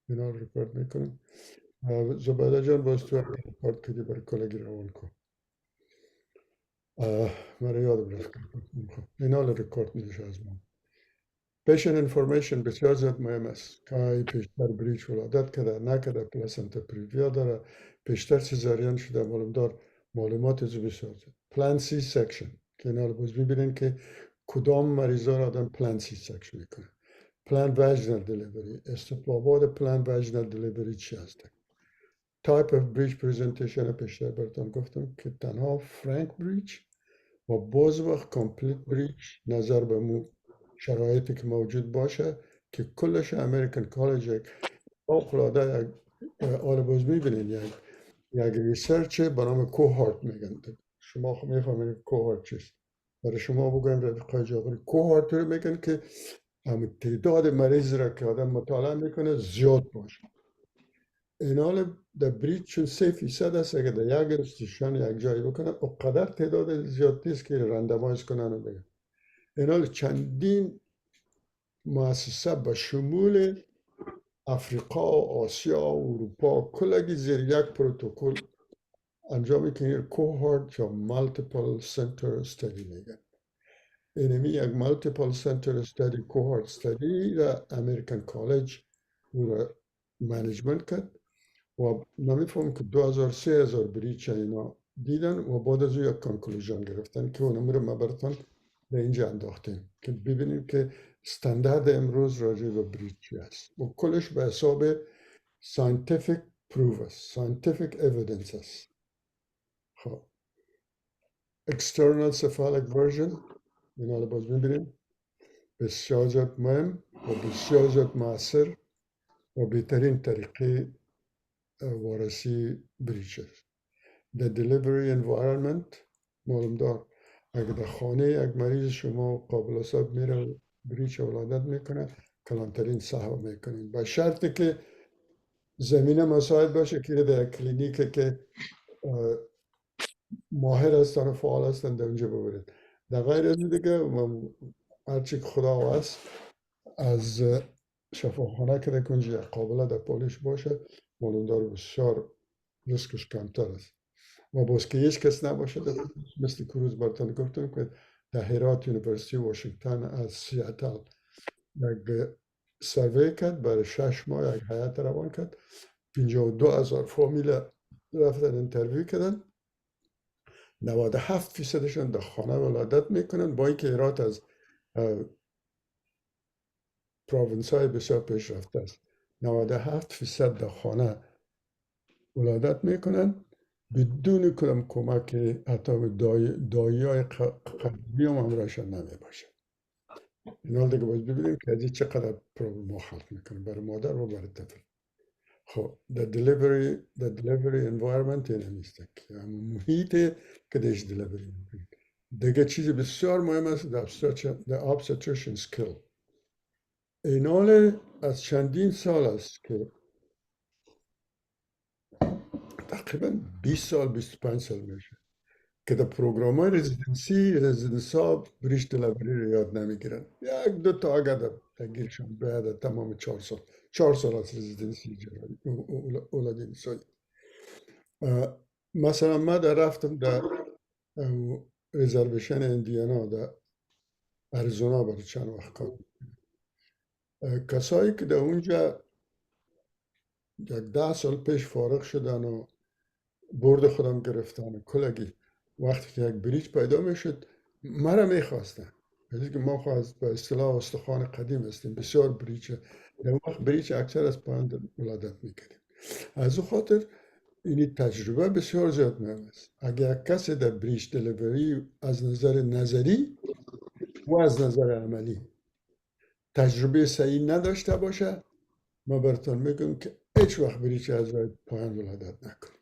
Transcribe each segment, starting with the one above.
اینا رو ریکورد میکنم. زباده جان باز تو ریکورد کردی برای کلگی روان کن. مرا یادم رفت. اینا رو ریکورد میشه از ما. پیشن انفورمیشن بسیار زیاد مهم است. که پیشتر بریچ ولادت کرده نکرده پلاسنتا پریویا داره، پیشتر سیزارین شده معلوم دار، معلومات زو بسیار زیاد. پلان سی سکشن که اینا رو باز میبینین که کدام مریضا رو آدم پلان سی سکشن میکنه. پلان واژینال دلیوری، استفاده پلان واژینال دلیوری چی هست؟ تایپ اف بریچ پریزنتیشن پیشتر براتون گفتم که تنها فرانک بریچ و باز وقت کامپلیت بریچ نظر به مو شرایطی که موجود باشه که کلش امریکن کالج یک فوق‌العاده یک آره باز میبینین یک ریسرچ به نام کوهارت میگن. شما خب میفهمین کوهارت چیست. برای شما بگویم رفقای جاغری کوهارت رو میگن که هم تعداد مریض را که آدم مطالعه میکنه زیاد باشه. این حال در بریچ چون 3% است اگر در یک انستیشن یک جایی بکنن اقدر تعداد زیاد نیست که رندمایز کنن و بگن. این حال چندین مؤسسه به شمول افریقا و آسیا و اروپا کلگی زیر یک پروتکل انجام میکنن. کوهارت یا مالتیپل سنتر استادی میگن. اینمی یک مالتیپل سنتر استادی کوهارت استادی را امریکن کالج او را منیجمنت کرد و نمیفهم که 2000 بریچ اینا دیدن و بعد از او یک کنکلوژن گرفتن که اونم رو ما براتون به اینجا انداختیم که ببینیم که استاندارد امروز راجع به بریچ چی است و کلش به حساب ساینتیفیک پروف است، ساینتیفیک اویدنس است. خب external cephalic version اینا رو باز میبینیم بسیار زیاد مهم و بسیار زیاد مؤثر و بهترین طریقه وارسی بریچ است. The delivery environment معلوم دار اگر در خانه یک مریض شما قابل حساب میره بریچ ولادت میکنه کلانترین صحبه میکنین با شرطی که زمینه مساعد باشه که در کلینیک که ماهر هستن و فعال هستن در اونجا ببرید. در غیر از دیگه هرچی خدا هست از شفاخانه که در کنجا قابل در پالیش باشه معلوم دار بسیار ریسکش کمتر است و باز که هیچ کس نباشه مثل کروز براتون گفتم که در هرات یونیورسیتی واشنگتن از سیاتل یک سروی کرد برای 6 ماه یک حیات روان کرد 52,000 فامیل رفتن انترویو کردن 97%شون در خانه ولادت میکنن با اینکه هرات از پروینس های بسیار پیشرفته است 97% در خانه ولادت میکنن بدون کدام کمک حتی دایی های قدیمی هم همراهشان نمی باشه. این حال دیگه باید ببینیم که از چقدر پروبلم ها خلق میکنه برای مادر و برای طفل. خب the delivery environment این همیست که محیط که دیش delivery میکنه. دیگه چیز بسیار مهم است the obstetrician skill. این حال از چندین سال است که تقریبا 20 سال 25 سال میشه که در پروگرام های رزیدنس ها بریش دلیوری رو یاد نمیگیرن. یک دو تا اگر در گیرشون باید تمام 4 سال از رزیدنسی اولادی نسایی. مثلا من در رفتم در ریزرویشن اندیانا در اریزونا برای چند وقت کار. کسایی که در اونجا یک 10 سال پیش فارغ شدن و برد خودم گرفتن کلگی وقتی که یک بریچ پیدا میشد مرا میخواستن از که ما خواست به اصطلاح استخوان قدیم هستیم بسیار بریچ در وقت بریچ اکثر از پایان ولادت میکردیم. از او خاطر این تجربه بسیار زیاد مهم است. اگر کسی در بریچ دلیوری از نظر نظری و از نظر عملی تجربه صحیح نداشته باشه ما براتون میگم که هیچ وقت بریچ از راه پایان ولادت نکنید.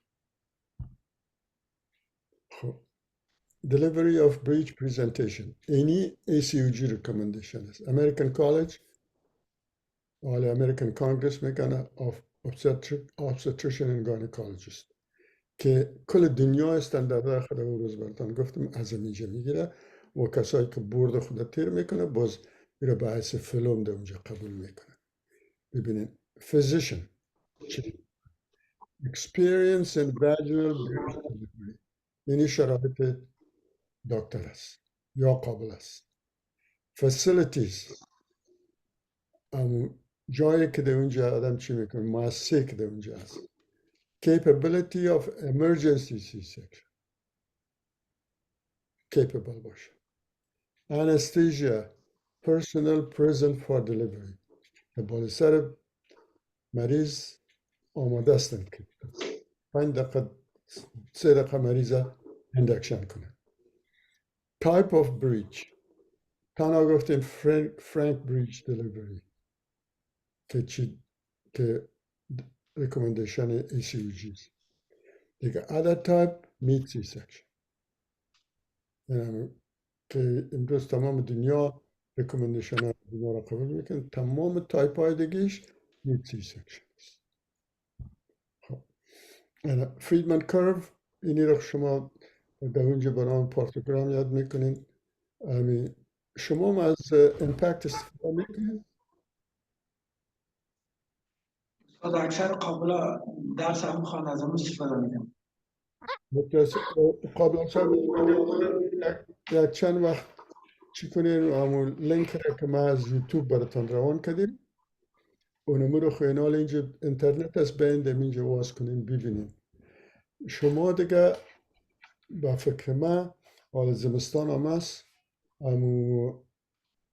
خب delivery of breech presentation any ACOG recommendation is American College or American Congress میگن of obstetrician and gynecologist که کل دنیا استاندارد خود او روز براتون گفتم از اینجا میگیره و کسایی که برد خود تیر میکنه باز میره به حیث فلوم در اونجا قبول میکنه. ببینین physician experience in vaginal breech delivery. اینی شرایط دکتر است یا قابل است. facilities جایی که در اونجا آدم چی میکنه، مؤسسه که در اونجا هست. capability of emergency C-section capable باشه. anesthesia personnel present for delivery که بالا سر مریض آماده هستن که 5 دقیقه 3 دقیقه مریض اندکشن کنه. type of breach تنها گفتیم frank breach delivery که recommendation ACOG دیگه other type meat C-section یعنی که امروز تمام دنیا recommendation دنیا را قبول میکنه. تمام تایپ های دیگهش meat C-section است. فریدمن کرو اینی رو شما در اونجا برام پارتوگرام یاد میکنین. شما از امپکت استفاده میکنین؟ اکثر قابل درس هم میخوان از اون استفاده میکنم. قابل یک چند وقت چی کنین همون لینک را که ما از یوتیوب براتون روان کردیم اونمو رو خوینال اینجا اینترنت هست بیندم اینجا واز کنین ببینین. شما دیگه با فکر ما حال زمستان هم هست همون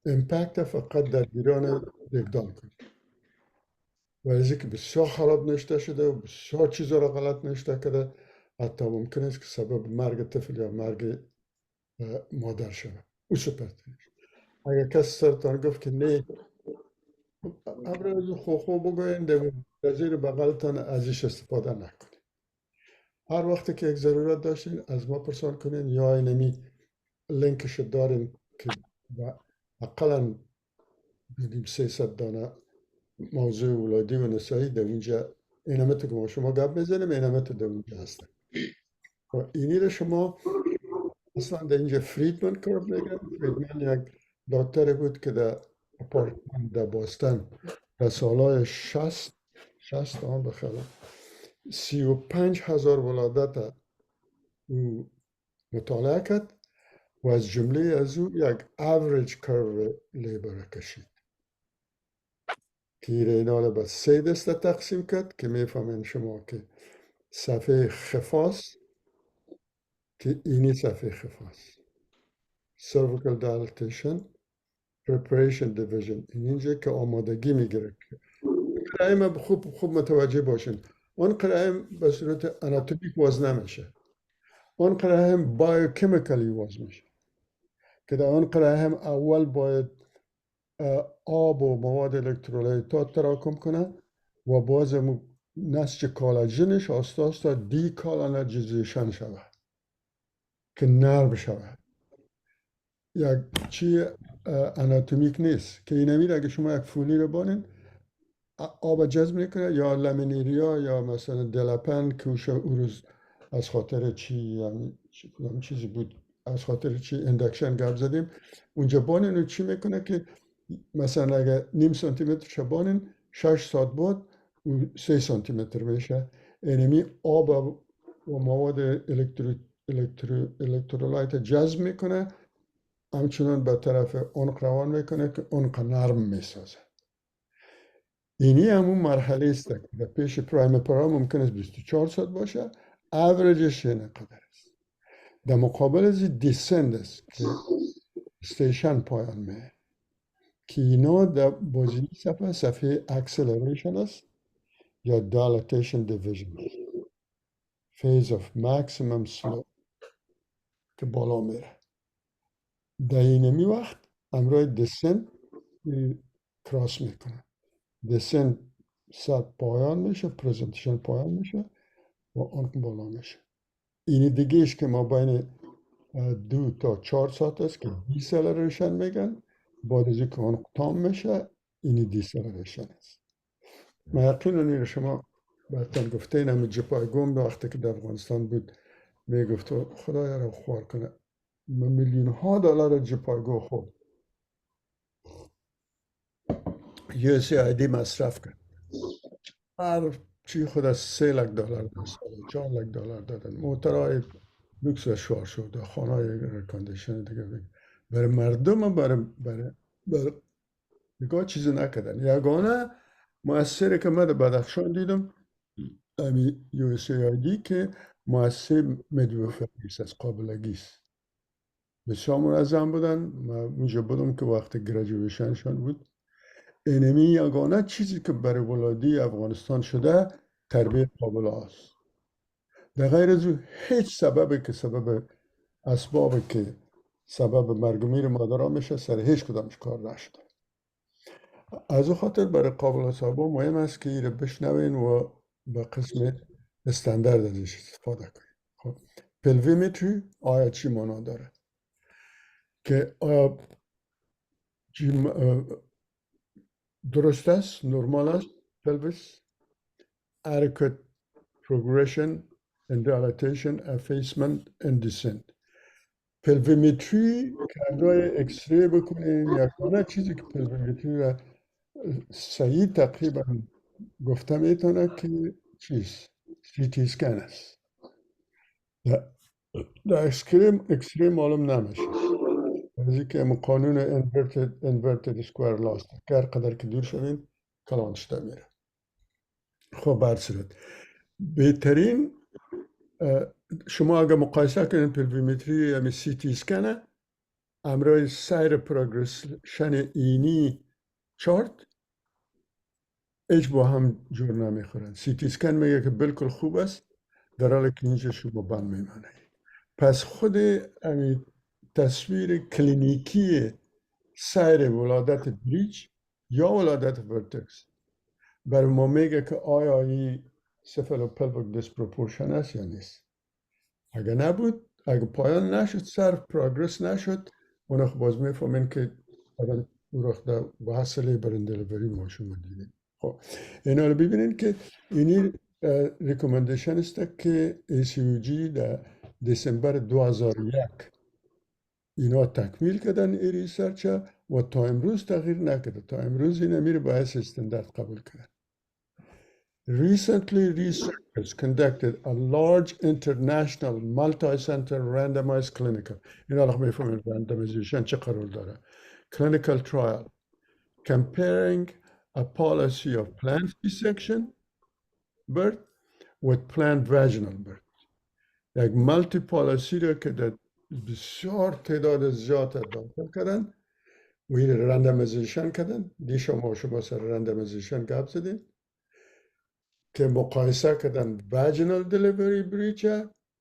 امپکت فقط در ایران دگدان کنید. ولی که بسیار خراب نشته شده و بسیار چیزا را غلط نشته کرده حتی ممکن است که سبب مرگ طفل یا مرگ مادر شود. او سپرتنش اگر کسی سرتان گفت که نه ابراز خوخو بگوین در زیر بغلتان ازش استفاده نکنید. هر وقتی که یک ضرورت داشتین از ما پرسان کنین یا اینمی لینکش دارین که اقلا بگیم 300 دانه موضوع ولادی و نسایی در اونجا این همه تو که شما گپ بزنیم این همه تو در اونجا هستن. اینی رو شما اصلا در اینجا فریدمن کرو میگن. فریدمن یک دکتر بود که در اپارتمان در باستن در سالهای 60 آن بخیرم 35,000 ولادت او مطالعه کرد و از جمله از او یک average curve لیبر کشید که اینا به 3 دسته تقسیم کرد که میفهمین شما که صفحه خفاست که اینی صفحه خفاست cervical dilatation preparation division اینجا که آمادگی میگیره. قرائم خوب متوجه باشین اون قرائم به صورت اناتومیک واز نمیشه. اون قرائم بایوکیمیکلی واز میشه که در اون قرائم اول باید آب و مواد الکترولیتات تراکم کنه و باز نسج کالاژنش آستا آستا دیکالانرژیزیشن شود که نرم شود. یک چی اناتومیک نیست که این امیر اگه شما یک فولی رو بانین آب جذب میکنه یا لامینیریا یا مثلا دلپن که او روز از خاطر چیزی بود از خاطر چی اندکشن گپ زدیم اونجا بانین و چی میکنه که مثلا اگه نیم سانتی متر شبانین 6 ساعت بعد 3 سانتی متر میشه. اینمی آب و مواد الکترولایت جذب میکنه همچنان به طرف عنق روان میکنه که عنق نرم میسازه. اینی همون مرحله است که در پیش پرایم پرا ممکن است 24 ساعت باشه. اوریجش اینقدر است. در مقابل از دیسند است که استیشن پایان میه که اینا در بازی صفحه اکسلریشن است یا دالتیشن دیویژن فیز of maximum slope که بالا میره. در اینمی وقت امروی دیسند کراس میکنه. دیسند سر پایان میشه پریزنتیشن پایان میشه و اون بالا میشه. اینی دیگه ایش که ما بین 2 تا 4 ساعت است که دیسلریشن میگن. بعد از اینکه اون تام میشه اینی دیسلریشن است. من یقینا این شما براتون گفته اینم جپایگوم وقتی که در افغانستان بود میگفت خدایا رو خوار کنه میلیون ها دلار جپایگو خورد USAID مصرف کرد. هر چی خود از $300,000 در سال $400,000 دادن. موترهای لوکس و شوار شده، خانه های ریکاندیشن دیگه برای مردم برای نگاه چیزی نکردن. یگانه مؤثری که من در بدخشان دیدم امی USAID که مؤثر مدوفریس از قابلگیست بسیار منظم بودن. من اونجا بودم که وقت گریجویشنشان بود. اینمی یگانه چیزی که برای ولادی افغانستان شده تربیت قابل است. در غیر از او هیچ سببی که اسبابی که سبب مرگ و میر مادرها میشه سر هیچ کدامش کار نشده. از او خاطر برای قابل حسابا مهم است که ایره بشنوین و به قسم استاندارد ازش استفاده کنید. خب پلویمتری آیا چی معنا داره؟ که آیا درست است، نرمال است پلویس، adequate progression and dilatation, effacement and descent. پلویمتری کردای اکسری بکنین یکانه چیزی که پلویمتری را صحیح تقریبا گفته میتونه که چیز CT سکن است. در اکسری معلوم نمیشه. از اینکه قانون inverted square law است که هر قدر که دور شوین کلان شده میره. خب برصورت بهترین شما اگر مقایسه کنید پلویمتری یا CT سکن همراه سیر پروگرشن اینی چارت هیچ با هم جور نمیخورن. CT سکن میگه که بالکل خوب است در حالی که اینجا شما بند میمانه. پس خود تصویر کلینیکی سیر ولادت بریج یا ولادت ورتکس برای ما میگه که آیا این سفالوپلویک دیسپروپورشن است یا نیست. اگر نبود، اگر پایان نشد، سر پروگرس نشد، اون باز میفهمین که آدم رخته و حاصله برای دلیوری ما شما دیدیم. خب اینا رو ببینین که اینی ریکومندیشن است که ACUG در دسامبر 2001 اینا تکمیل کردن این ریسرچ و تا امروز تغییر نکرده. تا امروز این میره باعث استاندارد قبول کردن. Recently, researchers conducted a large international multi-center randomized clinical این الان میفهمید randomization چه قرار داره clinical trial comparing a policy of planned C-section birth with planned vaginal birth. یک مالتی پالیسی رو که در بسیار تعداد زیاد داخل کردن و این رندمایزیشن کردن. دی شما سر رندمایزیشن گپ زدین که مقایسه کردن vaginal delivery breech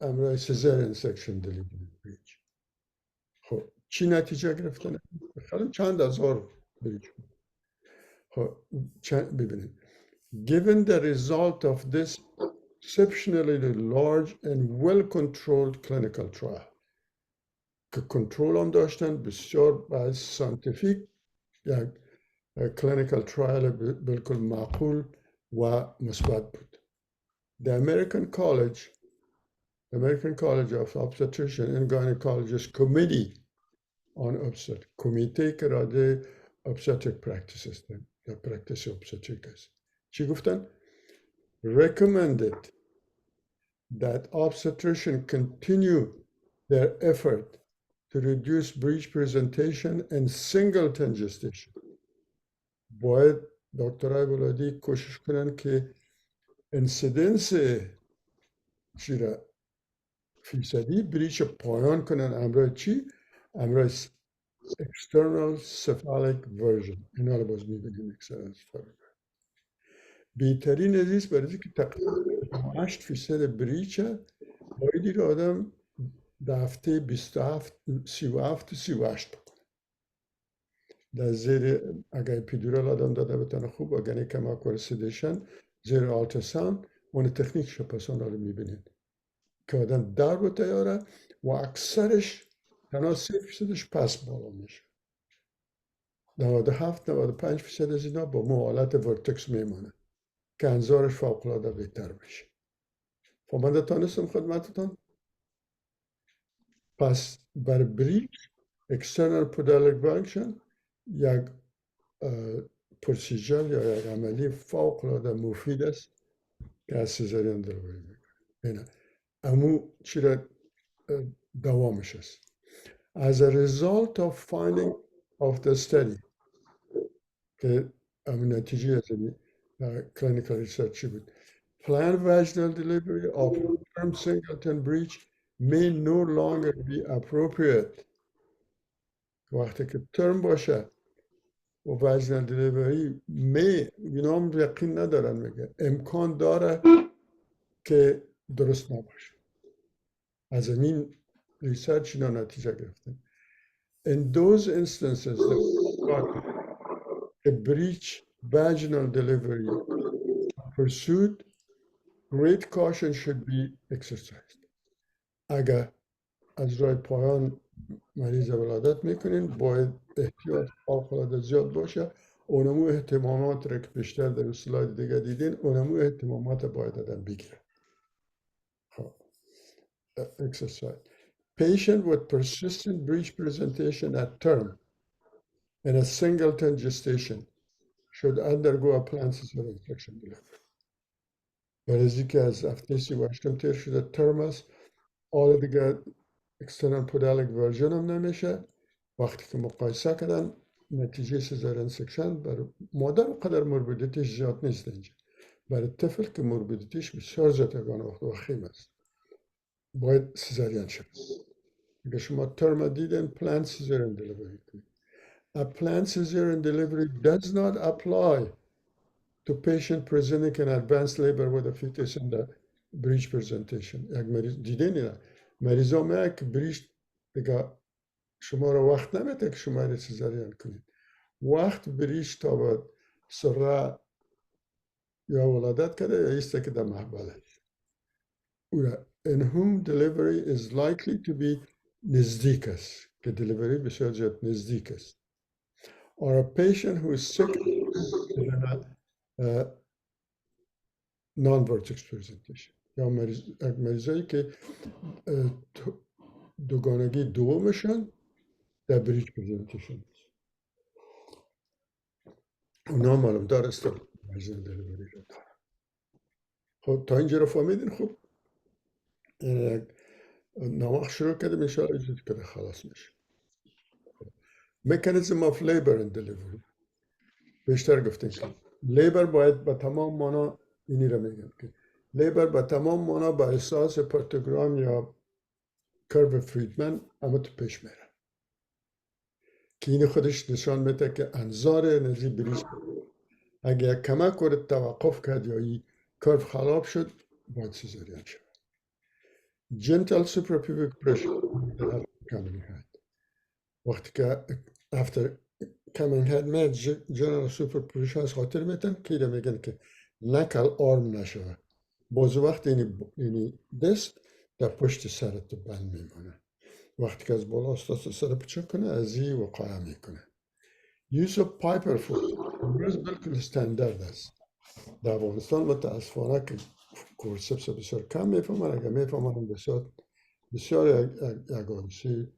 امرای cesarean section delivery breech. خب چی نتیجه گرفتن؟ خیلی چند هزار بریچ. خب ببینید given the result of this exceptionally large and well-controlled clinical trial که کنترل هم داشتن بسیار باید سانتیفیک یک clinical trial بالکل معقول و مثبت بود. The American College of Obstetrician and Gynecologists Committee on Obstetrics کمیته که راده obstetric practices یا practice obstetric است. چی گفتن؟ Recommended that obstetricians continue their effort to reduce breech presentation and singleton gestation. باید دکترهای ولادی کوشش کنن که انسیدنس چی را فیصدی بریچ پایان کنن امرای چی؟ امرای external cephalic version. اینا رو باز میبینیم external cephalic. بهترین ازیست برای که تقریبا 8% بریچ باید این آدم در هفته 37-38 بکنه. در زیر اگر اپیدورال آدم داده بتانه خوب اگر کمک و رسیدشن زیر آلتراساوند اون تکنیکش پس آن رو میبینید که آدم در رو تیاره و اکثرش تنها 3% پس بالا میشه. 97-95% از اینا با حالت ورتکس میمونه که انظارش فوق‌العاده بهتر بشه. خب من دانستم خدمتتان. پس بر بریچ external podalic function یک پروسیجر یا یک عملی فوق‌العاده مفید است که از سیزارین دلیوری میکنه. اینه امو چی را دوامش است. As a result of finding of the study که امو نتیجه از این clinical research چی بود؟ Planned vaginal delivery of term singleton breech may no longer be appropriate. وقتی که ترم باشه و vaginal delivery اینا هم یقین ندارن، میگه امکان داره که درست نباشه. از این ریسرچ اینا نتیجه گرفتن. In those instances a breech vaginal delivery pursued, great caution should be exercised. اگر از راه پایان مریض ولادت میکنین باید احتیاط فوق‌العاده زیاد باشه. اونمو اهتمامات را که بیشتر در اسلاید دیگه دیدین اونمو اهتمامات باید آدم بگیره. Exercise. Patient with persistent breech presentation at term and a singleton gestation should undergo a planned cesarean section delivery. برای که از هفته 38 تیر شده ترم است، حالا دیگه external podalic version هم نمیشه. وقتی که مقایسه کردن نتیجه سیزارین سکشن برای مادر قدر موربیدیتیش زیاد نیست اینجا، برای طفل که موربیدیتیش بسیار زیاد وقت وخیم است باید سیزارین شد. اگه شما ترم دیدن planned cesarean delivery کنید. A planned cesarean delivery does not apply to patient presenting an advanced labor with a fetus in the breech presentation. یک مریض دیدین اینا مریضا میگه که بریش دیگه شما رو وقت نمیده که شما رو سیزارین کنید. وقت بریش تا به سره یا ولادت کرده یا ایسته که در محبله. In whom delivery is likely to be نزدیک است که delivery بسیار زیاد نزدیک است. Or a patient who is sick in a non-vertex presentation. یا مریضایی که دوگانگی دومشن در بریج پرزنتیشن اونا معلوم دارستن مریضان دلیوری رو دارن. خب تا اینجا رو فهمیدین. خوب نواخ شروع کردیم انشاءالله اجازه کده خلاص میشه. Mechanism of labor and delivery. بیشتر گفتیم که لیبر باید به تمام مانا اینی رو میگن که لیبر به تمام مانا با اساس پارتوگرام یا کرو فریدمن اما تو پیش میره که این خودش نشان میده که انظار نزی بریش اگر کمک ورد توقف کرد یا این کرو خراب شد باید سیزارین شد. Gentle suprapubic pressure coming head. وقتی که after coming head میاد general suprapubic از خاطر میتن که میگن که نکل آرم نشوه. باز وقت اینی دست در پشت سرت بند میمونه. وقتی که از بالا استاس سر پچه کنه از این وقایه میکنه. Use of Piper foot امروز بلکل استاندرد است. در افغانستان متاسفانه که کورسپس بسیار کم میفهمن. اگر میفهمن بسیار یک آنسی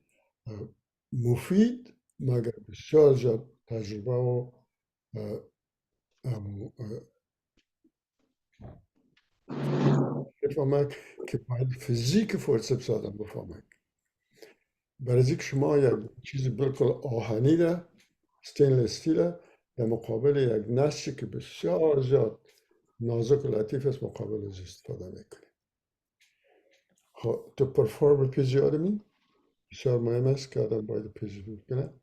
مفید مگر بسیار زیاد تجربه و بفهمن که باید فیزیک فورسپس آدم بفهمن. برای که شما یک چیز بلکل آهنی ده استینلس استیل در مقابل یک نسجی که بسیار زیاد نازک و لطیف است مقابل از استفاده میکنید. خب تو پرفورم اپیزیودمی بسیار مهم است که آدم باید اپیزیود کنه.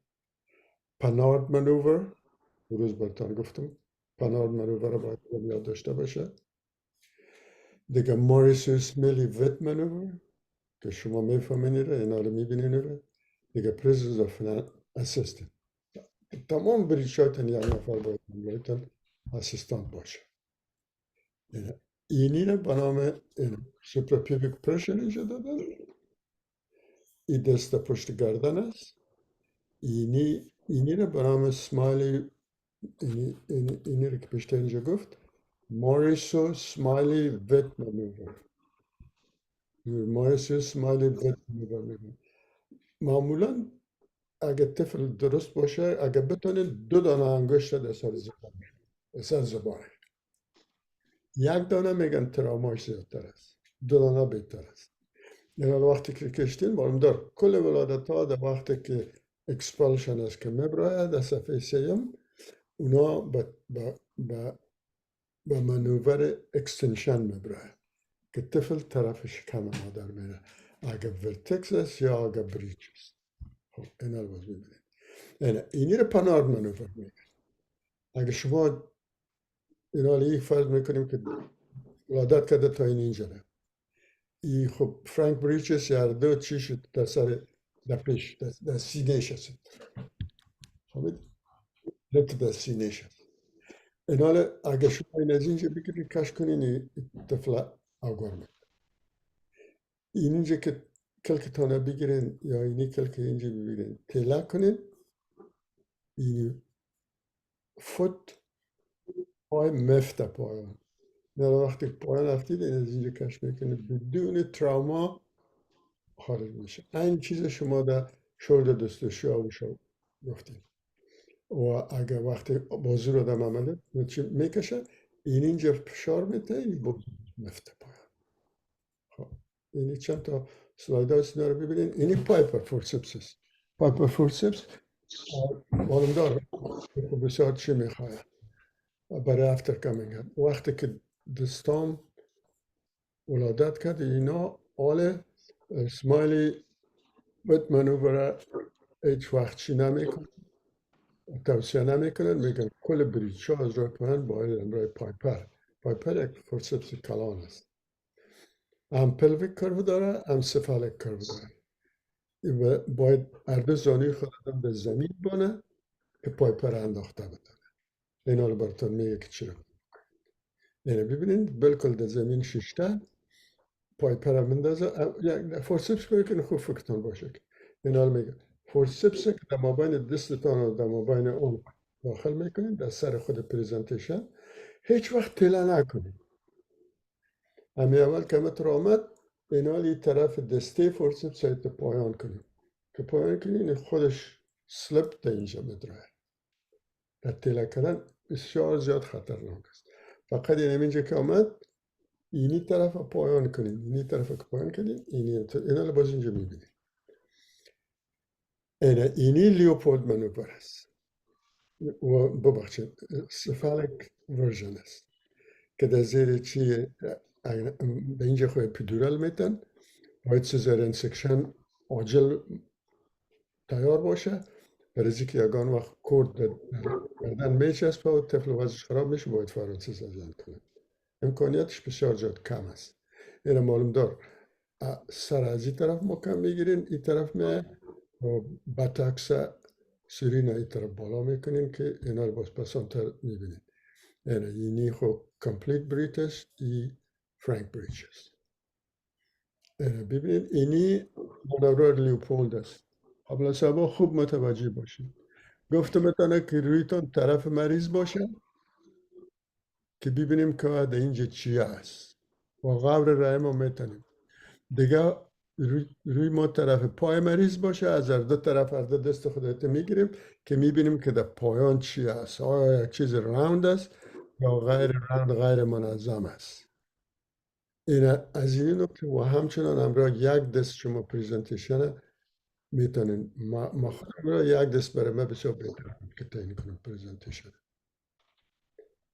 پنارد منوور روز برتان گفتم پنارد منوور رو باید یاد داشته باشه. دیگه موریس میلی ویت منوور که شما میفهمینید اینا رو میبینید رو. دیگه پریزنس آف اسیستنت تمام بریشات یک نفر باید اسیستانت باشه. اینی رو به نام سوپراپیوبیک پرشر اینجا دادن. این دست پشت گردن است. اینی رو به نام سمایلی اینی رو که پشت اینجا گفت موریسو سمایلی ویت منوور. موریسو سمایلی ویت منوور میگن. معمولا اگه طفل درست باشه اگه بتونه 2 دانه انگشت در سر زبانه یک دانه میگن تراماش زیادتر است، دو دانه بهتر است. یعنی وقتی که کشتین معلوم کل ولادت ها در وقتی که اکسپالشن است که میبراید در صفحه سیم اونا به منوور اکستنشن میبراید که طفل طرف شکم مادر میره، اگر ورتکس است یا اگر بریچ است. خب اینا رو باز ببینید، یعنی اینی رو پنارد منوور میگه. اگر شما اینا رو یک فرض میکنیم که ولادت کرده تا اینجا نه، ای خب فرانک بریچس یا دو چی شد در سر در پیش در سینهش هست، خب در سینهش هست. اینا رو اگر شما این از اینجا بگیرید کش کنین طفل آگار میکنه. اینجا که کلکتانه بگیرین یا اینی کلک اینجا بگیرین تیلا کنین، این فوت پای مفت پایان. در وقتی پایان افتید این از اینجا کش میکنید بدون تراما خارج میشه. این چیز شما در شورد دستشوی آوشا گفتید. و اگر وقتی بازو رو در عملیات میکشه این اینجا فشار میده این بازو مفت پایان. خب اینی چند تا سلاید ها رو ببینید. اینی پایپر فورسپس است. پایپر فورسپس معلوم داره بسیار چی میخواهد برای افتر کامینگ. وقتی که دستان ولادت کرد اینا آل اسمایلی بد منوبره هیچ وقت چی نمیکنن، توصیه نمیکنن، میگن کل بریچ ها از رای پایین باید امرای پایپر یک فورسپس کلان است. هم پلویک کرو داره هم سفالک کرو داره. باید ارده زانوی خودم به زمین بانه که پایپر انداخته بتونه. اینا رو براتون میگه که چرا. یعنی ببینید بالکل در زمین ششته پایپر مندازه. فورسپس که خوب فکرتون باشه که اینا رو میگه فورسپس که در مابین دستتان و در مابین اون داخل میکنید در سر خود پریزنتیشن هیچ وقت تله نکنید. امی اول که متر آمد اینا لی طرف دسته فورسپس هایت پایان کنید که پایان کنید این خودش سلپ تا اینجا مدره. در تله کردن بسیار زیاد خطرناک است. فقط این اینجا که آمد اینی طرف پایان کنید، اینی طرف پایان کنید، اینا رو باز اینجا میبینید. اینی لیوپولد منوبر است و ببخشید سفالک ورژن است که در زیر چی به اینجا خواهی پیدورال میتن، باید سزارین سکشن عاجل تیار باشه برای که یگان وقت کورد گردن میچسبه و طفل وضعش خراب میشه باید فوراً سزارین کنه. امکانیتش بسیار زیاد کم است. این معلوم دار سر از این طرف ما کم میگیرین، این طرف می بطکس سرین این طرف بالا میکنین که اینا رو باز پسانتر میبینین. اینی خب کمپلیت بریچ است، این فرانک بریچ است. ببینید اینی منورر لیوپولد است. قبل از سبا خوب متوجه باشید. گفتم اتانه که رویتان طرف مریض باشه که ببینیم که در اینجا چی است و غور رای ما میتونیم دیگه روی ما طرف پای مریض باشه از هر دو طرف هر دو دست خودت میگیریم که میبینیم که در پایان چی است، آیا یک چیز راوند است یا غیر راوند غیر منظم است. این از این نکته و همچنان همراه یک دست شما پریزنتیشن میتونین. ما خودم را یک دست برای من بسیار بهتر که تعیین کنم پریزنتیشن.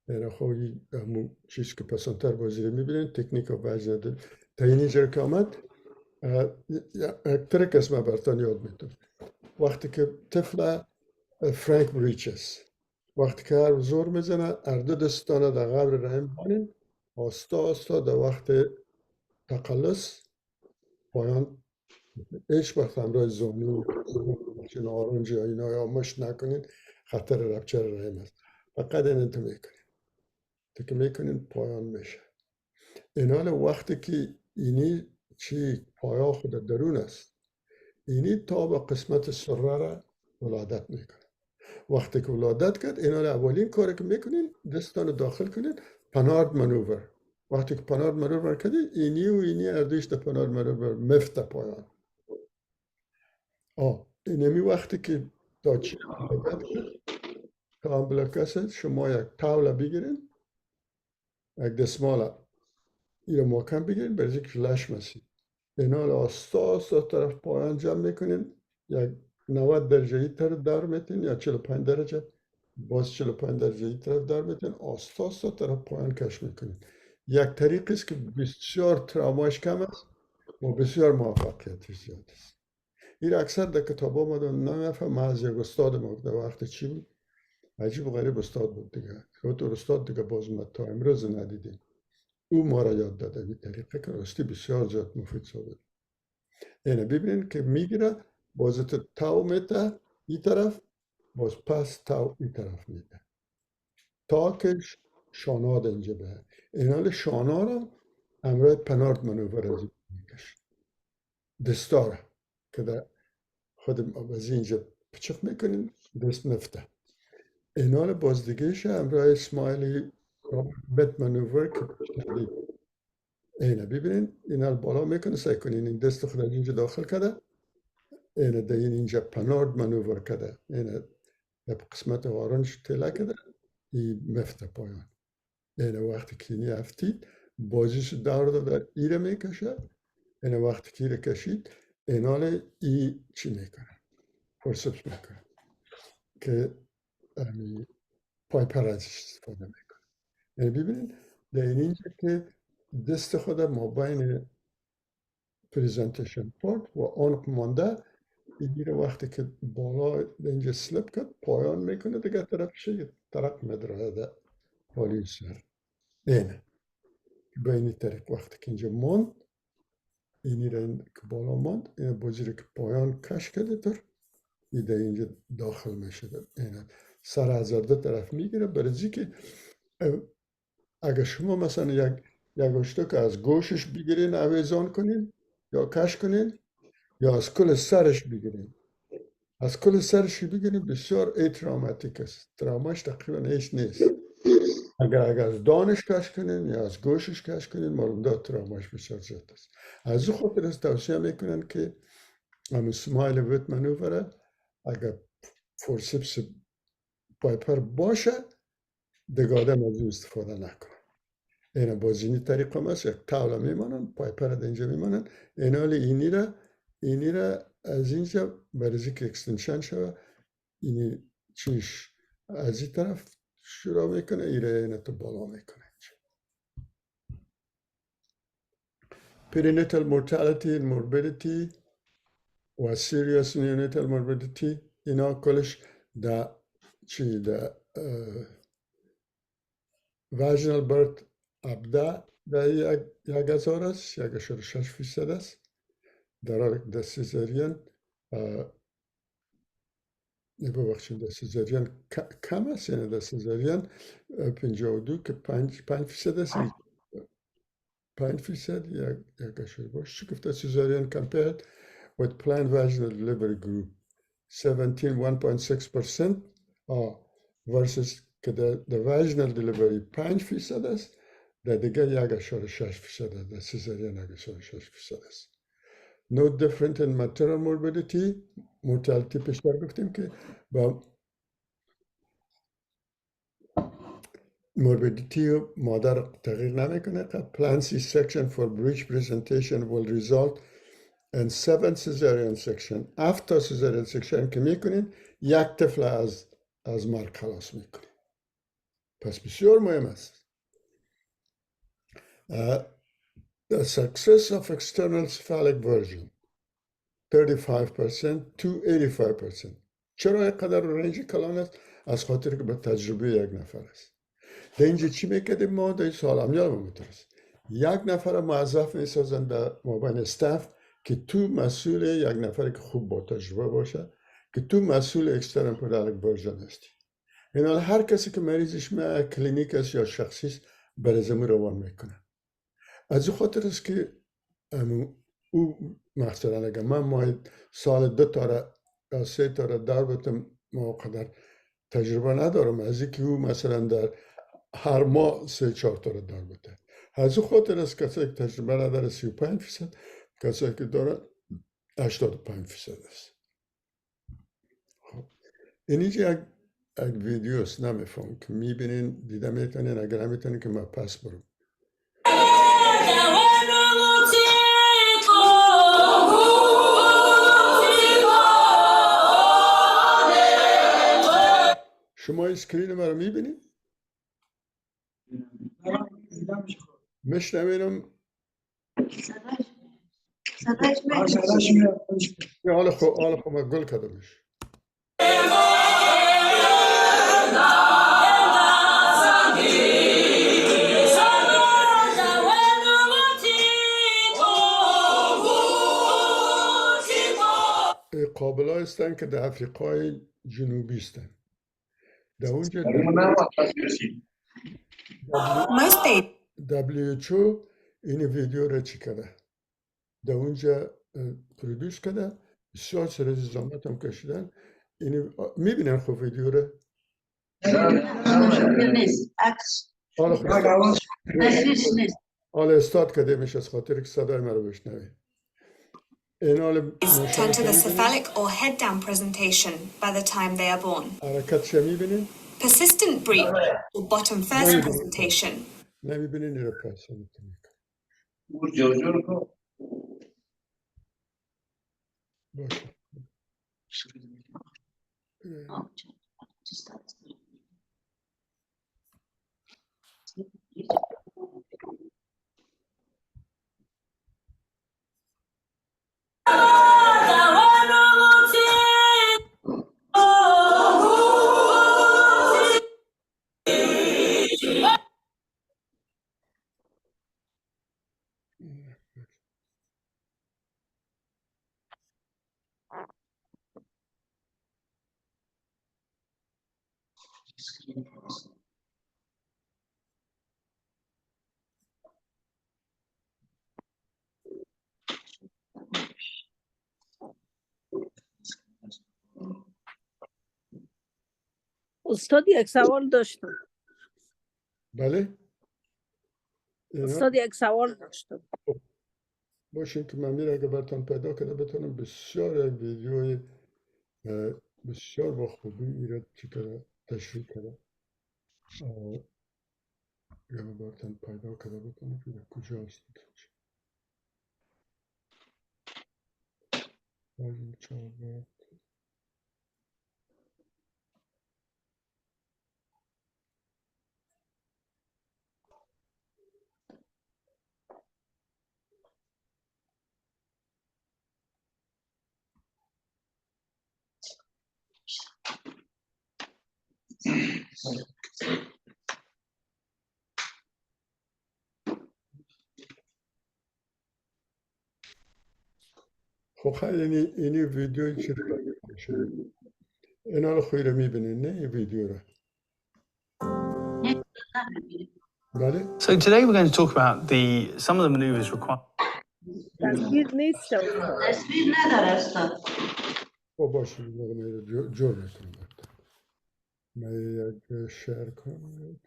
یعنی خواهی همون چیز که پسانتر بازی رو میبینین تکنیک و وجه تا اینجا که آمد یک ترک است من براتون یاد میدم. وقتی که طفل فرانک بریچس وقتی که هر زور میزنه هر دو دستانه در قبر رحم بانین آستا آستا در وقت تقلص پایان هیچ وقت همراه زانو چون آرنج یا اینا یا مشت نکنین خطر رپچر رحم است. فقط این انتو میکنین پایان میشه. این حال وقتی که اینی چی پایا خود درون است اینی تا به قسمت سره را ولادت میکنه. وقتی که ولادت کرد این حال اولین کاری که میکنین دستان داخل کنین پنارد منوور. وقتی که پنارد منوور کردین اینی و اینی اردوش در پنارد منوور مفت پایان. اینمی وقتی که تا چی ولادت کرد تا امبلکس شما یک تاوله بگیرین یک دستمال این محکم بگیرین برای که لش مسید اینا رو آستا طرف پایان جمع میکنین یک 90 درجه ای طرف دار میتین یا 45 درجه باز 45 درجه ای طرف دار میتین آستا طرف پایان کش میکنین یک طریق است که بسیار تراماش کم است و بسیار موفقیتش زیاد است این اکثر در کتاب آمده نمیفهم از یک استاد ما در وقت چی بود عجیب و غریب استاد بود دیگه خود استاد دیگه باز ما تا امروز ندیدیم او ما را یاد داده این طریقه که راستی بسیار زیاد مفید ثابت اینه ببینید که میگیره باز تاو میته این طرف باز پس تاو این طرف میده تا که شاناد اینجا به این حال شانا را همراه پنارد منوور از میکش دستاره که در خود از اینجا پچق میکنین دست نفته این حال باز دیگهش همراه اسمایلی بت منوور که پشتردی اینه ببینین این حال بالا میکنه سعی کنین این دست خود اینجا داخل کرده اینه در اینجا پنارد منوور کرده اینه در قسمت آرنج تله کرده این مفته پایان اینه وقتی که اینی افتید بازیش دور داده ایره میکشه اینه وقتی که ایره کشید این حال ای چی میکنه فرسپس میکنه که پای پر ازش استفاده میکنه یعنی ببینید در اینجا که دست خود ما بین پریزنتیشن پارت و آنق مانده این وقتی که بالا اینجا سلپ کرد پایان میکنه دیگه طرفش یه طرق مدره ده حالی سر اینه به این طریق وقتی که اینجا ماند اینی را که بالا ماند این بازی را که پایان کش کرده تر این در اینجا داخل میشه اینه سر هزارده طرف میگیره برای که اگر شما مثلا یک اشتک از گوشش بگیرین آویزان کنین یا کش کنین یا از کل سرش بگیرین از کل سرش بگیرین بسیار تراماتیک است تراماش تقریبا هیچ نیست اگر از دانش کش کنین یا از گوشش کش کنین معلوم دار تراماش بسیار زیاد است از او خاطر است توصیه میکنن که هم اسمایل ویت منووره اگر فورسپس پایپر باشه دیگه آدم از او استفاده نکنه اینا بازینی طریق هم هست یک تاولا میمانن پایپر در اینجا میمانن این حال اینی را از اینجا برای که اکستنشن شوه اینی چیش از این طرف شروع میکنه اینا تو بالا میکنه perinatal mortality and morbidity و serious neonatal morbidity اینا کلش در چی در vaginal birth ابدا در 1000 است 1.6% است در حالی که در سیزارین ببخشید در سیزارین کم است یعنی در سیزارین 52 که 5% است 5% یک اشاره باش چون گفته سیزارین compared with planned vaginal delivery group 1.6% versus که در vaginal delivery 5% است در دیگه 1.6% است در سیزارین 1.6% است no different in maternal morbidity mortality پیشتر گفتیم که با morbidity مادر تغییر نمیکنه planned C-section for breech presentation will result in 7 cesarean section after cesarean section که میکنین یک طفل از مرگ خلاص میکنین پس بسیار مهم است the success of external cephalic version 35% to 85% چرا اینقدر رنج کلان است؟ از خاطر که به تجربه یک نفر است در اینجا چی میکردیم ما در این سال امیال ممترست یک نفر موظف میسازن در مابین استاف که تو مسئول یک نفر که خوب با تجربه باشه که تو مسئول اکسترن پدرک ورژن هستی این حال هر کسی که مریضش میاد کلینیک است یا شخصی است بر زمین روان میکنه از این خاطر است که او مثلا اگر من سال 2 تا یا 3 تا دار بتم ما قدر تجربه ندارم از اینکه او مثلا در هر ماه 3-4 تا دار بته از این خاطر است کسایی که تجربه نداره 35% کسایی که داره 85% است اینجا یک یک ویدیوست نمیفهم که میبینین دیده میتونین اگر نمیتونین که من پس برم. شما اسکرین ما رو میبینین؟ میشنوینم؟ حالا خب من گل کردمش. قابل هستن که در افریقای جنوبی هستن. در اونجا WHO این ویدیو را چی کرده؟ در اونجا پرودوس کرده، بسیار سر زحمت هم کشیدن. میبینن خب ویدیو را؟ حالا استارت کرده میشه از خاطر که صدای ما رو بشنوی. Turn to the cephalic or head down presentation by the time they are born. حرکتش میبینین؟ Persistent breech or bottom first presentation. نمیبینین این رو پس میکنید. استاد یک سوال داشتم. بله؟ استاد یک سوال داشتم. باشین که من میره اگه براتون پیدا کنه بتونم بسیار یک ویدیوی بسیار با خوبی ایراد چی کرده تشریح کرده. اگه براتون پیدا کنه بتونم که کجا هست. خب خیلی اینی ویدیوی چی رو میشه؟ اینا رو خوی رو میبینین نه این ویدیو رو؟ بله؟ So today we're going to talk about some of the maneuvers required. تصویر نیست. تصویر نداره استاد. خب باشه من جور میکنم. من یک شیر کنم.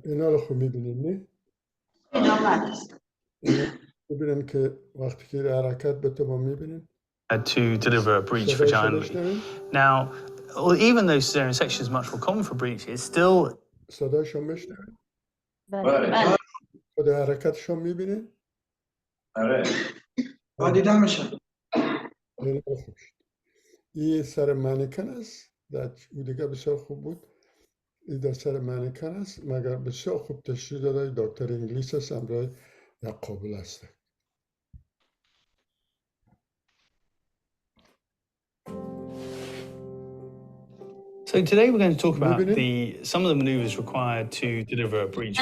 اینا رو خوب میبینین نه؟ ببینن که وقتی که حرکت به تو میبینین To deliver a breech vaginally. Now, even though cesarean section is much more common for breech, it's still. صدایشو میشنوین؟ بله. خود حرکتشو میبینین؟ آره. دیده میشه. این سر مانیکن است. او دیگه بسیار خوب بود. این در سر مانیکن است مگر بسیار خوب تشریح داده دکتر انگلیس است همراه یک قابل است. So today we're going to talk about some of the maneuvers required to deliver a breech.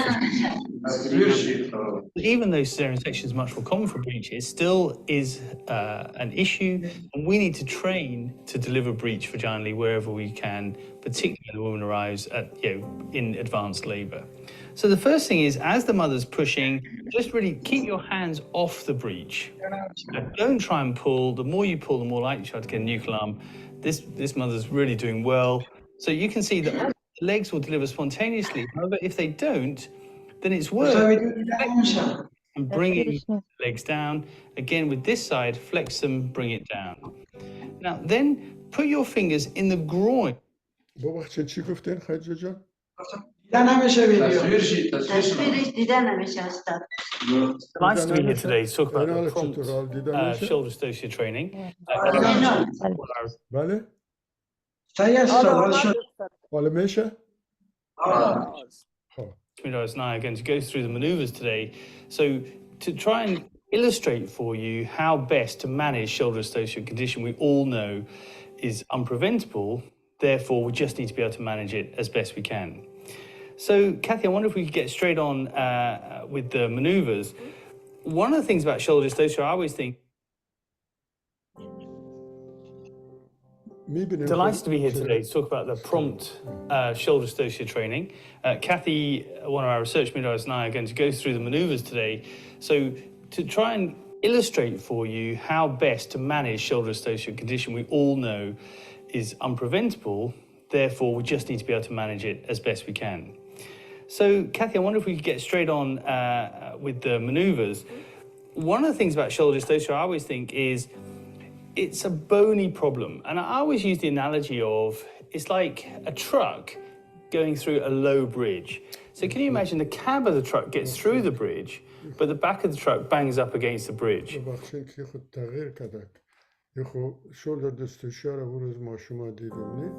Even though cesarean section is much more common for breech, it still is an issue, and we need to train to deliver breech vaginally wherever we can, particularly when the woman arrives in advanced labour. So the first thing is, as the mother's pushing, just really keep your hands off the breech. Don't try and pull. The more you pull, the more likely you are to get a nuclear arm. This mother's really doing well. So you can see that legs will deliver spontaneously. However, if they don't, then it's استاد worth ویدیو دیده نمیشه and bringing the legs down. Again, with this side, flex them, bring it down. Now, then put your fingers in the groin. ببخشید چی گفتین خدیجه جان؟ دیده نمیشه ویدیو تصویرش دیده نمیشه استاد. Nice to be here today to talk about این the حالا prompt چطور حال دیده میشه؟ shoulder stocia training. اینو بله؟ صحیح است حالا استاد آمد شد استاد. حالا میشه؟ خب Miraz and I are going to go through the maneuvers today. So to try and illustrate for you how best to manage shoulder dystocia, a condition we all know is unpreventable, therefore we just need to be able to manage it as best we can. So Kathy, I wonder if we could get straight on with the maneuvers. One of the things about shoulder dystocia, I always think, میبینیم delighted to be here today to talk about the prompt shoulder dystocia training. Kathy, one of our research midwives, and I are going to go through the maneuvers today. So to try and illustrate for you how best to manage shoulder dystocia, a condition we all know is unpreventable, therefore we just need to be able to manage it as best we can. So Kathy, I wonder if we could get straight on with the maneuvers. One of the things about shoulder dystocia I always think is it's a bony problem. And I always use the analogy of, it's like a truck going through a low bridge. So can you imagine the cab of the truck gets through the bridge, but the back of the truck bangs up against the bridge. ببخشید که خود تغییر کردک یه خود شولدر دستشار رو روز ما شما دیدیم نه؟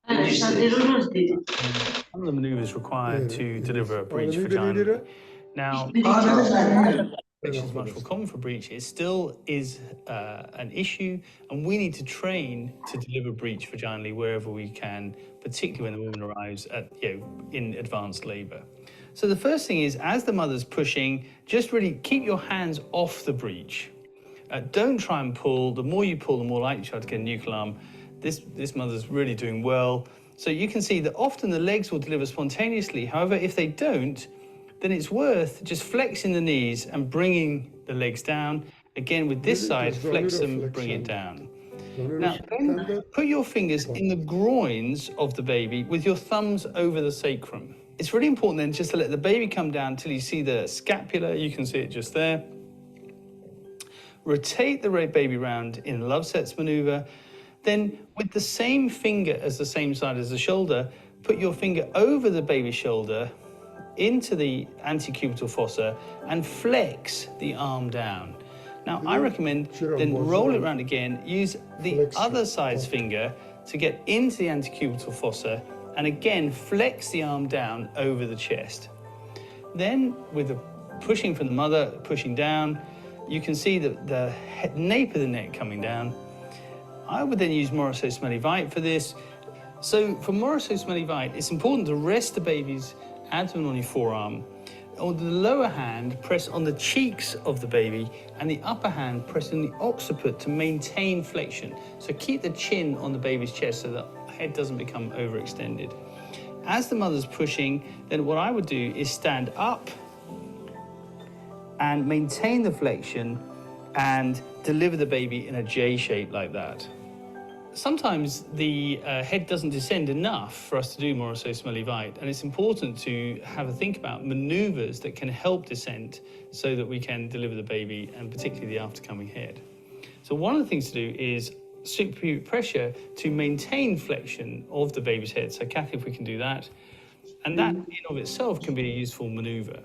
استاد دیروز دیدیم. Some of the maneuvers required to deliver a breech می‌بینی vagina. دیره؟ Now, آره which is much more common for breech, it still is an issue, and we need to train to deliver breech vaginally wherever we can, particularly when the woman arrives at, in advanced labour. So the first thing is, as the mother's pushing, just really keep your hands off the breech. Don't try and pull. The more you pull, the more likely you are to get a nuchal arm. This mother's really doing well. So you can see that often the legs will deliver spontaneously. However, if they don't, then it's worth just flexing the knees and bringing the legs down. Again, with this side, flex them, bring it down. Now, then put your fingers in the groins of the baby with your thumbs over the sacrum. It's really important then just to let the baby come down until you see the scapula. You can see it just there. Rotate the baby round in love sets maneuver. Then with the same finger as the same side as the shoulder, put your finger over the baby's shoulder into the antecubital fossa and flex the arm down. Now, I recommend then roll it around again, use the other side's finger to get into the antecubital fossa and again flex the arm down over the chest. Then with the pushing from the mother, pushing down, you can see the nape of the neck coming down. I would then use Morrisseau Smellie Veit for this. So for Morrisseau Smellie Veit, it's important to rest the baby's abdomen on your forearm. On the lower hand, press on the cheeks of the baby, and the upper hand, press on the occiput to maintain flexion. So keep the chin on the baby's chest so the head doesn't become overextended. As the mother's pushing, then what I would do is stand up and maintain the flexion and deliver the baby in a J shape like that. Sometimes the head doesn't descend enough for us to do Morrisseau Smellie Veit, and it's important to have a think about maneuvers that can help descent so that we can deliver the baby and particularly the aftercoming head. So one of the things to do is suprapubic pressure to maintain flexion of the baby's head. So Kathy, if we can do that. And that in of itself can be a useful maneuver.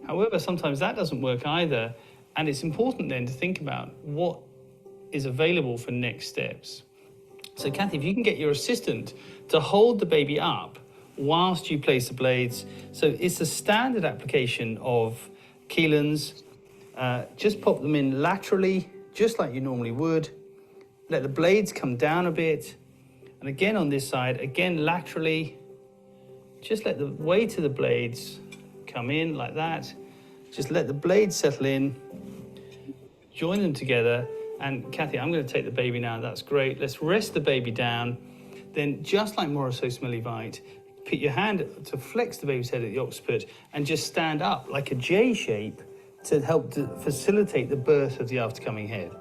However, sometimes that doesn't work either, and it's important then to think about what is available for next steps. So Kathy, if you can get your assistant to hold the baby up whilst you place the blades. So it's a standard application of Kielans. Just pop them in laterally, just like you normally would. Let the blades come down a bit. And again on this side, again laterally. Just let the weight of the blades come in like that. Just let the blades settle in. Join them together. And Kathy, I'm going to take the baby now. That's great. Let's rest the baby down. Then, just like Morrisseau Smellie Veit, put your hand to flex the baby's head at the occiput and just stand up like a J shape to help to facilitate the birth of the aftercoming head.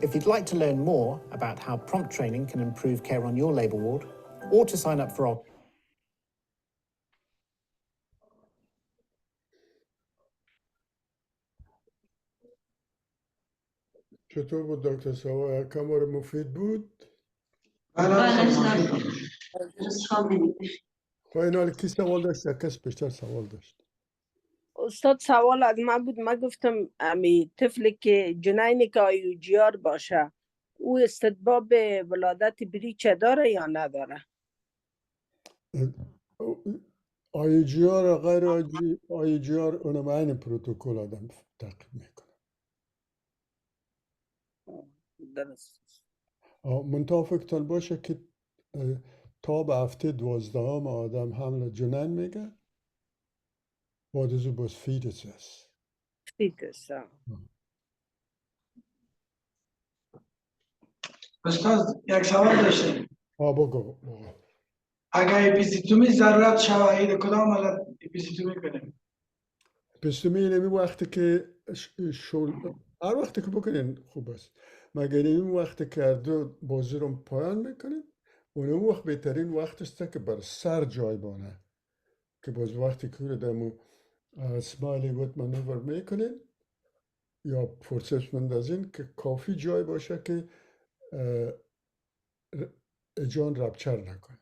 If you'd like to learn more about how prompt training can improve care on your labour ward, or to sign up for our چطور بود دکتر سوا؟ کمار مفید بود؟ بله استاد مفید بود. درست خوابیدیم. خب این حال کی سوال داشت یا کس بیشتر سوال داشت؟ استاد سوال از من بود. من گفتم امی طفلی که جنین که آیوجیار باشه او استدباب ولادت بریچ داره یا نداره؟ آیجیار و غیر آیجیار اونم این پروتکل آدم تعقیب میکنه. درست. منتها فکرتان باشه که تا به هفته 12 آدم حمل جنین میگه بعد از او باز فیتس است. فیتس. استاد یک سوال داشتیم. بگو. اگر اپیزیتومی ضرورت شود کدام حالت اپیزیتومی کنیم؟ اپیزیتومی نمی وقتی که هر وقتی که بکنین خوب است. مگر این وقتی که هر دو بازی رو پایان میکنین اون وقت بهترین وقت است که بر سر جای بانه که باز وقتی که رو دمو سمایلی ویت مانور میکنین یا فرصت مندازین که کافی جای باشه که اجان رپچر نکنه.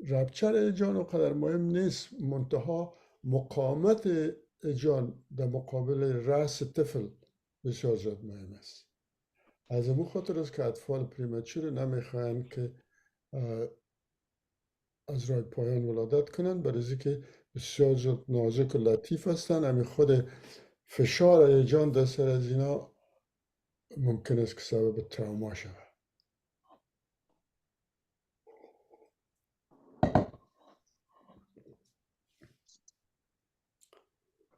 رپچر اجان اونقدر مهم نیست، منتها مقاومت اجان در مقابل رأس طفل بسیار زیاد مهم است. از امون خاطر است که اطفال پریمچور نمیخواهند که از راه پایان ولادت کنند، برای که بسیار زیاد نازک و لطیف هستند. همین خود فشار اجان در سر از اینا ممکن است که سبب تراما شود.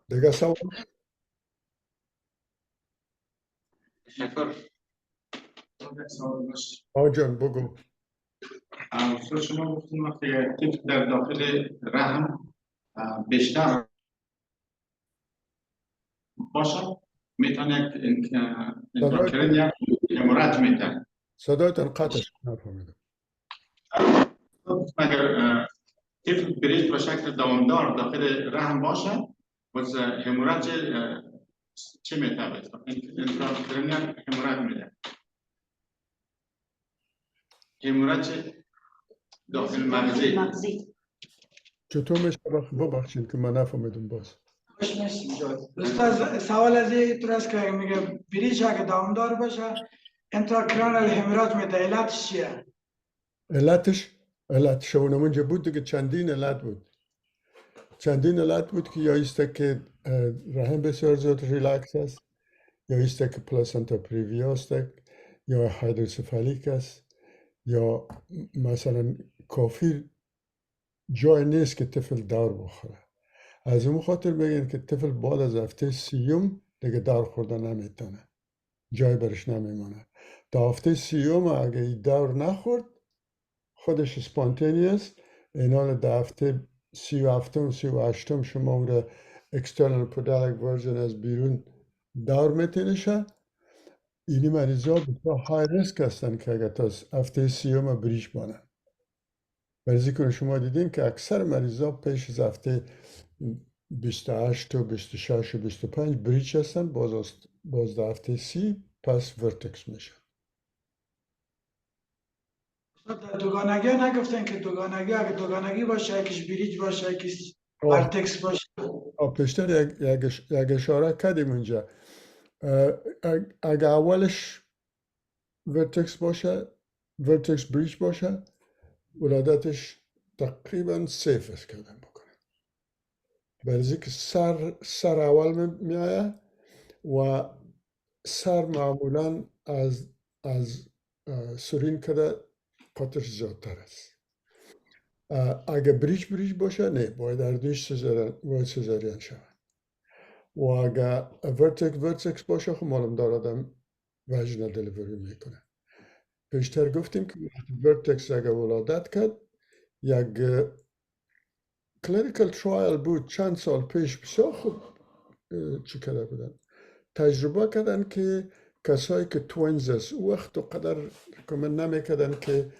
دیگه سوال؟ شکر. جان بگو. اصلا شما گفتیم وقتی طفل در داخل رحم بیشتر باشه میتونه انتراکرین یا هموراج میتونه. صدایتان قطع شد نفهمیدم. اگر طفل بریج به شکل دوامدار داخل رحم باشه باز هموراج چه میتونه؟ انتراکرین یا هموراج میده. هموراج داخل مغزی. چطور میشه ببخشید که من نفهمیدم باز. استاد سوال از این است که میگه بریج اگه دوامدار باشه انتراکرانال هموراج میده، علتش چیه؟ علتش اونمونجا بود دیگه چندین علت بود که یا ایسته که رحم بسیار زیاد ریلکس است، یا ایسته که پلاسنتا پریویا است، یا هایدروسفالیک است، یا مثلا کافی جای نیست که طفل دار بخوره. از اون خاطر میگن که طفل بعد از هفته 30 دیگه دار خوردن نمیتونه، جای برش نمیمونه. تا هفته 30 اگه این دار نخورد خودش اسپانتینی است. این حال در هفته 37 و 38 شما اون را اکسترنال پودالک ورژن از بیرون دار میتونه شه. اینی مریضا بسیار های ریسک هستن که اگر تا هفته 30 بریش بانن. برای که شما دیدین که اکثر مریضا پیش از هفته 28 و 26 و 25 بریچ هستن، باز در هفته 30 پس ورتکس میشن. در دوگانگی نگفتن که دوگانگی اگه دوگانگی باشه یکیش بریج باشه یکیش ورتکس باشه. پیشتر یک اشاره کردیم اونجا. اگه اولش ورتکس باشه، ورتکس بریج باشه، ولادتش تقریبا سیف است کردن بکنه. برای که سر اول میآید و سر معمولا از سرین کده قطرش زیادتر است. اگه بریج باشه نه، باید اردویش سزارین شود. و اگه ورتکس باشه خب معلوم دار آدم وژنال دلیوری میکنه. پیشتر گفتیم که ورتکس اگه ولادت کرد یک کلینیکال ترایل بود چند سال پیش، بسیار خوب چی کرده بودن، تجربه کردن که کسایی که توینز است او وقت و قدر ریکومند نمیکردن که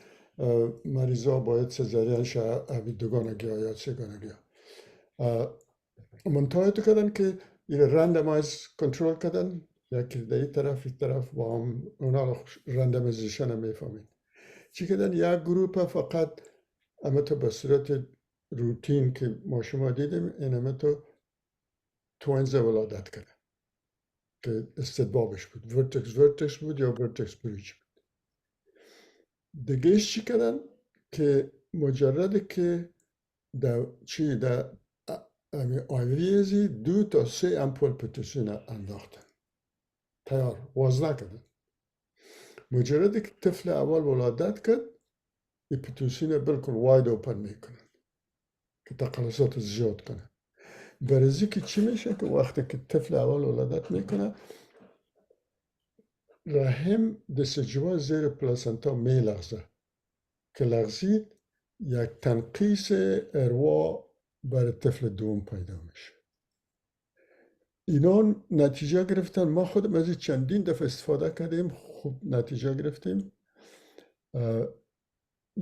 مریضا باید سزارین شه اوی دوگانگی ها یا سگانگی ها منطقه تو کردن که این رندمایز کنترل کردن یکی در این طرف با هم اونا رندمایزیشن میفهمید چی کردن یک گروپ فقط اما تو به صورت روتین که ما شما دیدیم این اما تو توینز ولادت کردن که استدبابش بود ورتکس بود یا ورتکس بریج بود دیگهش چی کردن که مجرد که در آیوریزی 2 تا 3 امپول پتوسین انداختن تیار واز نکردن مجرد که طفل اول ولادت کرد این پتوسین بلکل واید اوپن میکنن که تقلصات زیاد کنن برزی که چی میشه که وقتی که طفل اول ولادت میکنه رحم دستجوا زیر پلاسنتا میلغزه که لغزید یک تنقیص اروا برای طفل دوم پیدا میشه اینا نتیجه گرفتن ما خودم از چندین دفعه استفاده کردیم خوب نتیجه گرفتیم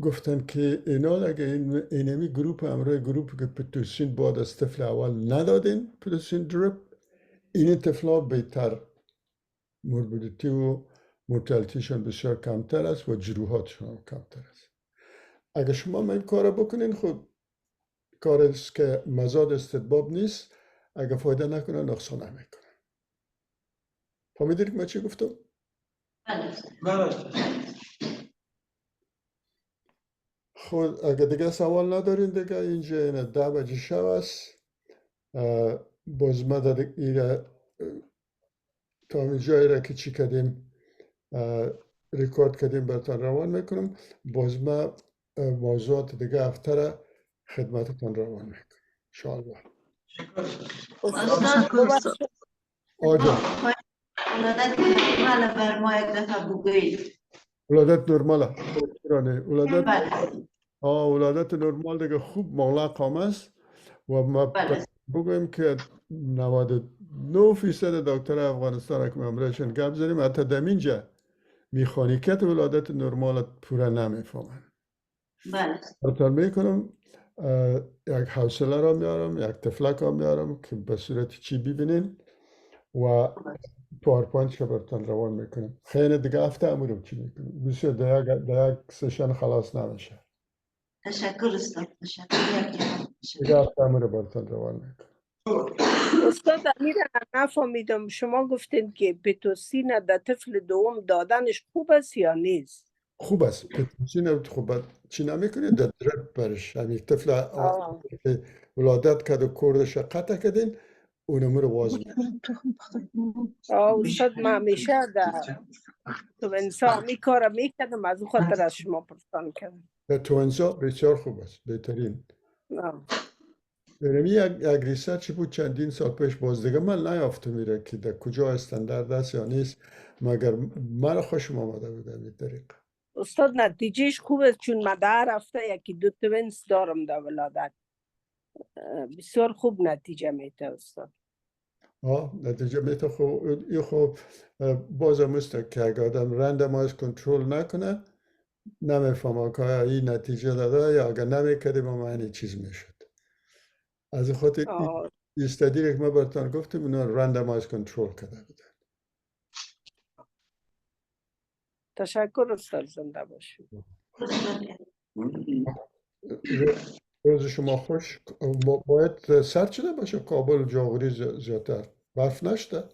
گفتن که اینا اگه اینمی گروپ همراه گروپ که پتوسین بعد از طفل اول ندادین پتوسین دریپ این طفلا بهتر موربیدیتی و مورتالتیشون بسیار کمتر است و جروحاتشون هم کمتر است اگه شما این کار بکنین خود کار است که مزاد استدباب نیست اگه فایده نکنه نقصان نمیکنه فهمیدید که من چی گفتم؟ بله. خود اگه دیگه سوال ندارین دیگه اینجا این 10 بجه شب است باز ما در این تا اینجایی را که چی کردیم ریکورد کردیم براتان روان میکنم باز ما موضوعات دیگه هفته را خدمتتان روان میکنم انشاءالله آجا ولادت نرمال بر ما یک دفعه بگویید ولادت نرماله ولادت نرمال دیگه خوب مغلق هم است و ما بگویم که 99% دکتر افغانستان که امرایشان گپ زنیم حتی در اینجا میخانیکت ولادت نرمال پورا نمیفهمن براتان میکنم یک حوصله را میارم یک تفلک را میارم که به صورت چی ببینین و پاورپوینت براتان روان میکنم خیلی دیگه هفته امورم چی میکنم بسیار در یک سشن خلاص نمیشه تشکر استاد دیگه هفته امور براتان روان میکنم استاد امیر نفهمیدم شما گفتین که پتوسین در طفل دوم دادنش خوب است یا نیست خوب است پتوسین خوب چی نمیکنید در درب برش همین طفل که ولادت کرد و کوردش قطع کردین اونمو رو واز استاد من همیشه در توینسا می کارم میکردم از اون خاطر از شما پرسان کردم در توینسا بسیار خوب است بهترین برمی یک ریسرچی بود چندین سال پیش باز دیگه من نیافتم میره که در کجا استاندارد است یا نیست مگر من خوشم آمده بود این طریق استاد نتیجهش خوب است چون من در هفته یکی 2 توینس دارم در ولادت بسیار خوب نتیجه میده استاد نتیجه میده خوب بازم است که اگر آدم رندمایز کنترل نکنه نمیفهمه که این نتیجه داده یا اگر نمیکردیم اما این چیز میشد از خاطر این استادی که ما براتان گفتیم اونا رندمایز کنترل کرده بودن تشکر استاد زنده باشید روز شما خوش باید سرد شده باشه کابل جاغوری زیادتر برف نشده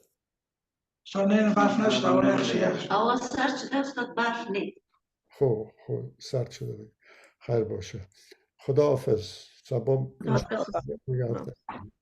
نه برف نشده آقا سرد شده استاد برف نیست خوب سرد شده خیر باشه خداحافظ.